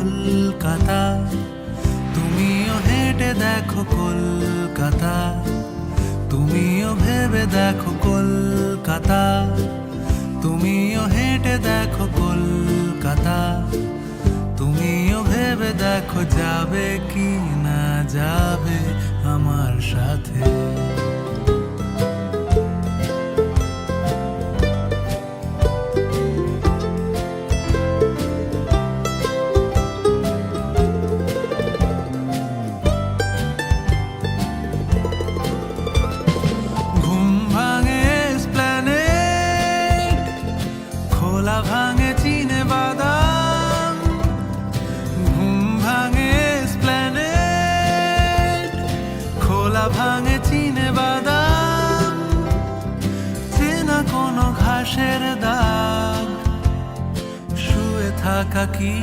কলকাতা, তুমিও হেঁটে দেখো কলকাতা, তুমিও ভেবে দেখো কলকাতা, তুমিও হেঁটে দেখো কলকাতা, তুমিও ভেবে দেখো যাবে কি না যাবে আমার সাথে। খোলা ভাঙে চিনে বাদাম, ঘুম ভাঙে এসপ্ল্যানেড, খোলা ভাঙে চিনে বাদাম, চেনা কোনো ঘাসের দাগ, শুয়ে থাকা কি